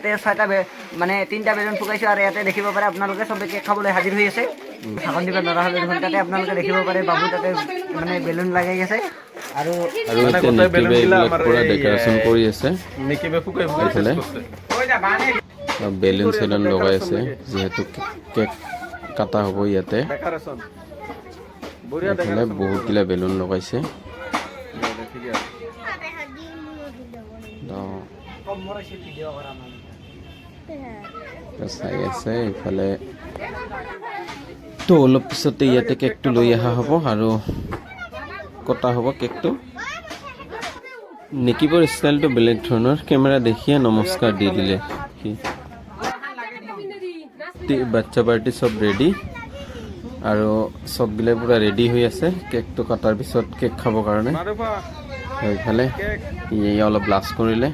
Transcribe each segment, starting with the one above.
ইয়াতে 6টা মানে 3টা বেলুন ফুকাইছো আৰু ইয়াতে দেখিব পাৰে আপোনালোকে সবে কেক খাবলৈ হাজিৰ হৈ আছে ভাগন দিবা নৰা হলে দেখোন তাতে আপোনালোকে দেখিব পাৰে বাবু তাতে মানে বেলুন লাগাই আছে আৰু গোটেই বেলুন গিলা আমাৰ পুৰা ডেকোৰেশন কৰি আছে নিকিবে ফুকাই ফুকাই শেষ করতে বেলুন সেলুন লগাই আছে যেহেতু কেক কাটা হ'ব ইয়াতে ডেকোরেশন এখানে বহুত গিলা বেলুন লগাইছে চাই আছে ইফালে তো অলপ পিছতে ইয়াতে কেকটো লৈ অহা হ'ব আৰু কটা হ'ব কেকটো নিকিবৰ ষ্টাইলটো বেলেগ ধৰণৰ কেমেৰা দেখিয়ে নমস্কাৰ দি দিলে বাচ্চা পাৰ্টি সব ৰেডি আৰু সবগিলা পুৰা ৰেডি হৈ আছে কেকটো কাটাৰ পিছত কেক খাবৰ কাৰণে এইফালে অলপ লাষ্ট কৰিলে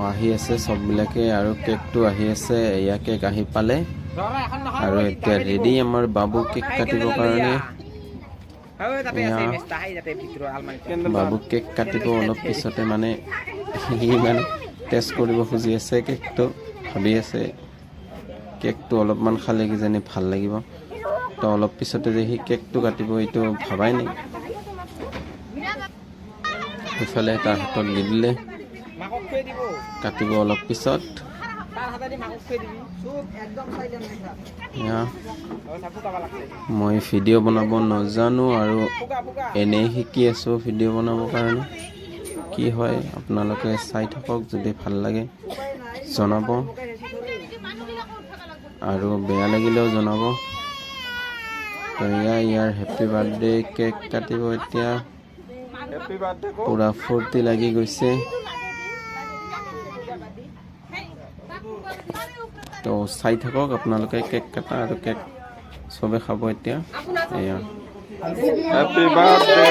আহি আছে সববিলাকে আৰু কেকটো আহি আছে এয়া কেক আহি পালে আৰু এতিয়া ৰেডি আমাৰ বাবু কেক কাটিবৰ কাৰণে বাবু কেক কাটিব অলপ পিছতে মানে সি মানে টেষ্ট কৰিব খুজি আছে কেকটো ভাবি আছে কেকটো অলপমান খালে কিজানি ভাল লাগিব তো অলপ পিছতে যে সি কেকটো কাটিব এইটো ভাবাই নাই ইফালে তাৰ হাতত দি দিলে কাটিব অলপ পিছত মই ভিডিঅ' বনাব নাজানো আৰু এনেই শিকি আছোঁ ভিডিঅ' বনাবৰ কাৰণে কি হয় আপোনালোকে চাই থাকক যদি ভাল লাগে জনাব আৰু বেয়া লাগিলেও জনাব তো ইয়াৰ হেপী বাৰ্থডে কেক কাটিব এতিয়া পুৰা ফূৰ্তি লাগি গৈছে তো চাই থাকক আপোনালোকে কেক কাটা আৰু কেক সবে খাব এতিয়া এয়া হ্যাপি বাৰ্থডে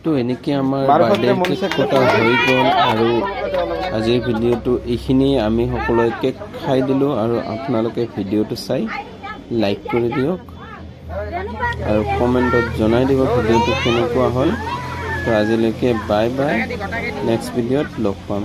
তো এনেকৈ আমাৰ বাৰ্থডে কেক কটা হৈ গ'ল আৰু আজিৰ ভিডিঅ'টো এইখিনিয়ে আমি সকলোৱে কেক খাই দিলোঁ আৰু আপোনালোকে ভিডিঅ'টো চাই লাইক কৰি দিয়ক আৰু কমেণ্টত জনাই দিব ভিডিঅ'টো কেনেকুৱা হ'ল তো আজিলৈকে বাই বাই নেক্সট ভিডিঅ'ত লগ পাম